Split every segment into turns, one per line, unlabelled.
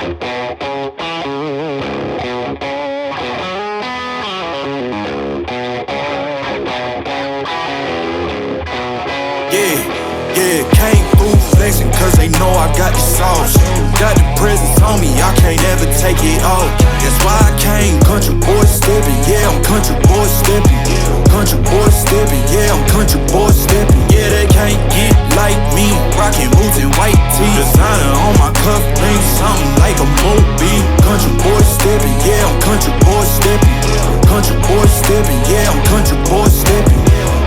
Yeah, came through flexing cause they know I got the sauce. Got the presents on me, I can't ever take it off. That's why I came country boy stepping. Yeah, I'm country boy stepping. Country boy stepping, yeah, I'm country boy stepping. Yeah, they can't get like me, rockin' boots and white tee. Designer on my cuff link, something like a movie. Country boy stepping, yeah, I'm country boy stepping. Country boy stepping, yeah, I'm country boy stepping.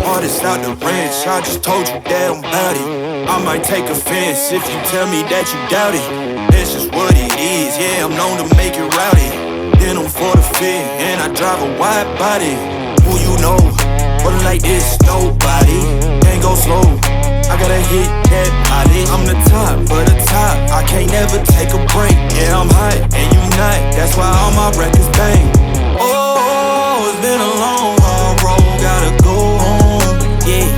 Artist out the ranch, I just told you that I'm bout it. I might take offense if you tell me that you doubt it. That's just what it is, yeah, I'm known to make it rowdy. Then I'm for the fit, and I drive a wide body. Who you know, but like this, nobody. Can't go slow, I gotta hit that body. I'm the top, but the top, I can't never take a break. Yeah, I'm hot, and you not, that's why all my records bang. Oh, it's been a long, hard road, gotta go home. Yeah.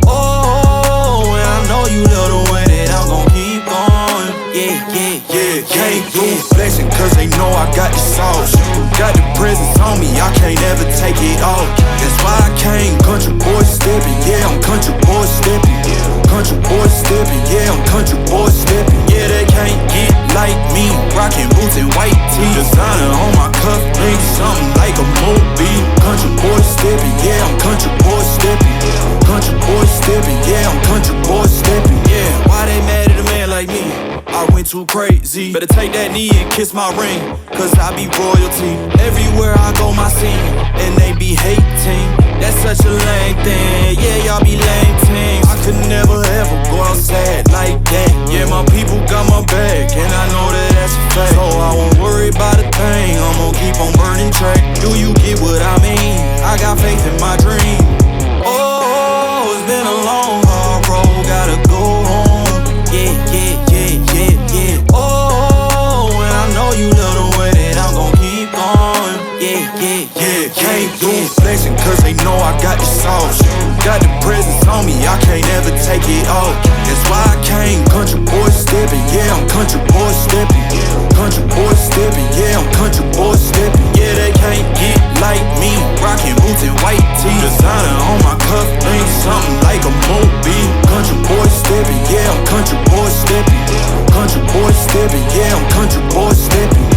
Oh, and I know you love the way that I'm gon' keep going. Yeah. Came through flexing cause they know I got the sauce. Got the presents on me, I can't ever take it off. That's why I came country boy stepping. Yeah, I'm country boy stepping. Country boy stepping, yeah, I'm country boy stepping. Yeah, they can't get like me, rockin' boots and white tee. Designer on my cuff link, something like a movie. Country boy stepping, yeah, I'm country boy stepping. Country boy stepping, yeah, I'm country boy stepping. Yeah, why they mad at a man like me? I went too crazy. Better take that knee and kiss my ring, cause I be royalty. Everywhere I go, my scene, and they be hating. That's such a lame thing. Yeah, y'all be lame teams. I could never ever go outside like that. Yeah, my people got my back, and I know that that's a fact. So I won't worry about a thing, I'm gon' keep on burning track. Do you get what I mean? I got faith in my dream. Oh, it's been a long, hard road, gotta go home. Yeah. Oh, and I know you love the way that I'm gon' keep going. Yeah. Came through flexing cause they know I got the sauce. Got the presents on me, I can't ever take it off. That's why I came country boy stepping. Yeah, I'm country boy stepping. Country boy stepping, yeah, I'm country boy stepping. Yeah, they can't get like me, rockin' boots and white tee. Designer on my cuff link, something like a movie. Country boy stepping, yeah, I'm country boy stepping. Country boy stepping, yeah, I'm country boy stepping.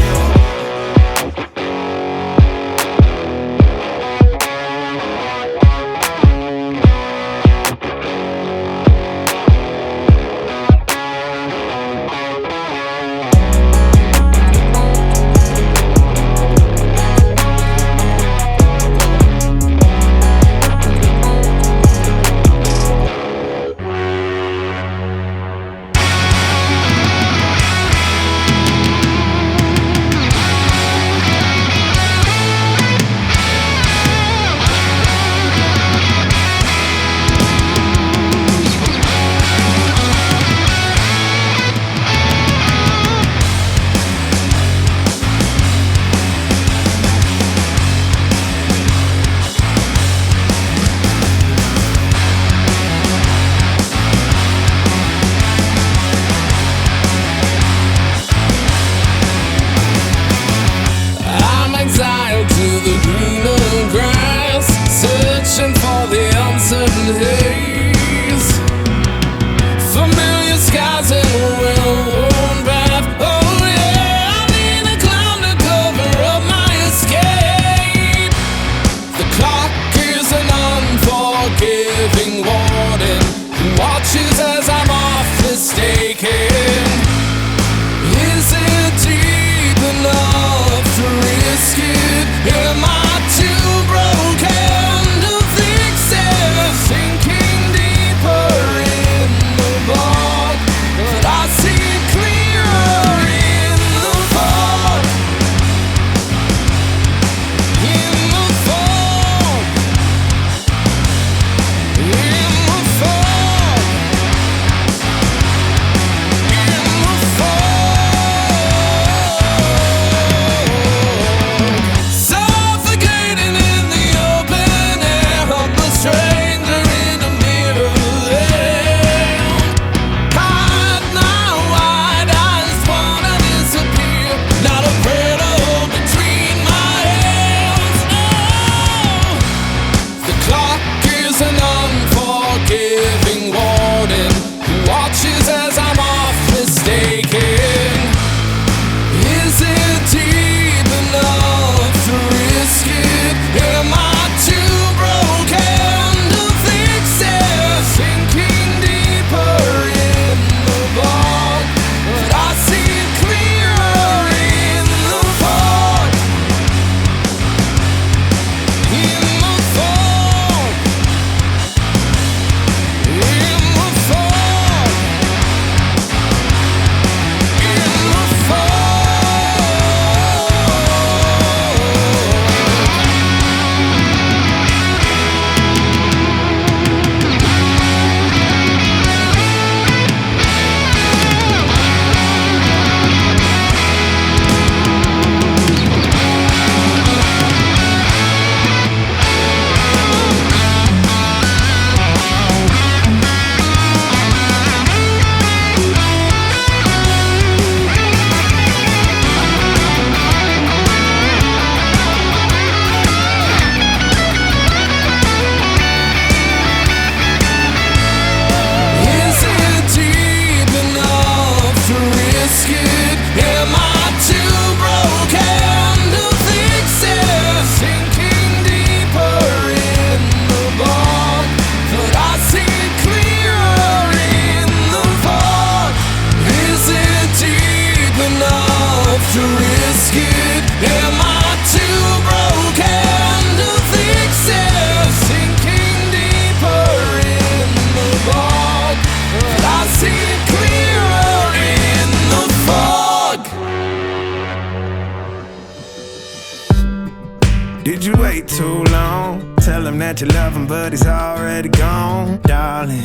you wait too long? Tell him that you love him, but he's already gone, darling.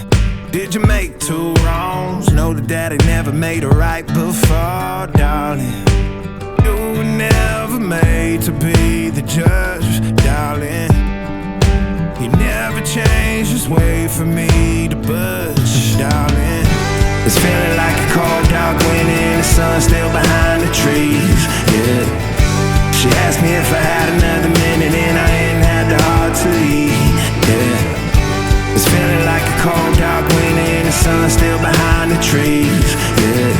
Did you make two wrongs? Know that daddy never made a right before, darling. You were never made to be the judge, darling. He never changed his way for me to budge, darling. It's feeling like a cold, dark winter, the sun's still behind the trees, yeah. She asked me if I had another minute and I ain't had the heart to eat, yeah. It's feeling like a cold, dark winter and the sun's still behind the trees, yeah.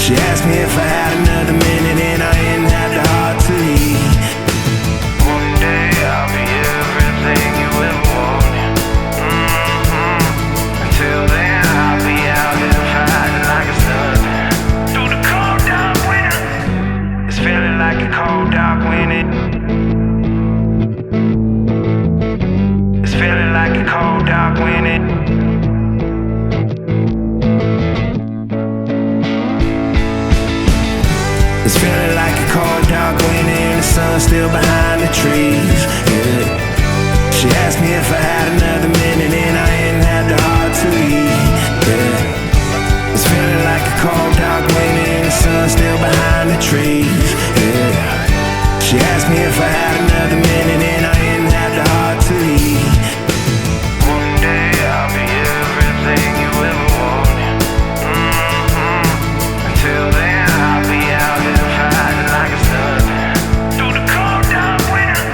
She asked me if I had another minute and I ain't had the heart to eat. One day I'll be everything you ever wanted. Until then I'll be out here fighting like it's nothing. Through the cold, dark winter. It's feeling like a cold, dark winter. It's feeling like a cold, dark winter. It's feeling like a cold, dark winter and the sun's still behind the trees, yeah. She asked me if I had another minute and I ain't had the heart to eat, yeah. It's feeling like a cold, dark winter and the sun's still behind the trees, yeah. She asked me if I had another minute and I ain't had the heart to eat. One day I'll be everything you ever wanted. Until then I'll be out here fighting like it's nothing. Through the cold, dark winter.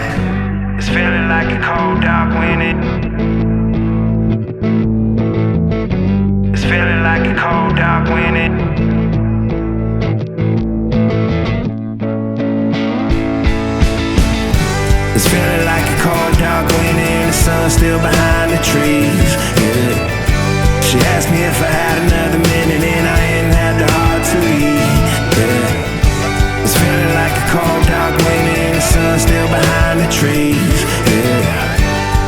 It's feeling like a cold, dark winter. It's feeling like a cold, dark winter. It's feeling like a cold, dark winter and the sun's still behind the trees, yeah. She asked me if I had another minute and I ain't had the heart to eat, yeah. It's feeling like a cold, dark winter and the sun's still behind the trees, yeah.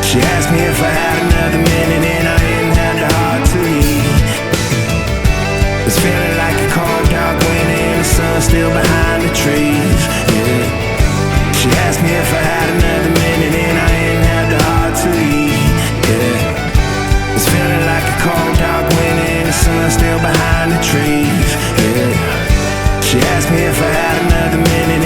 She asked me if I had another minute and I ain't had the heart to eat. It's feeling like a cold, dark winter and the sun's still behind the trees, yeah. She asked me if I had another minute and I ain't had the heart to eat, yeah. It's feeling like a cold, dark winter and the sun's still behind the trees, yeah. She asked me if I had another minute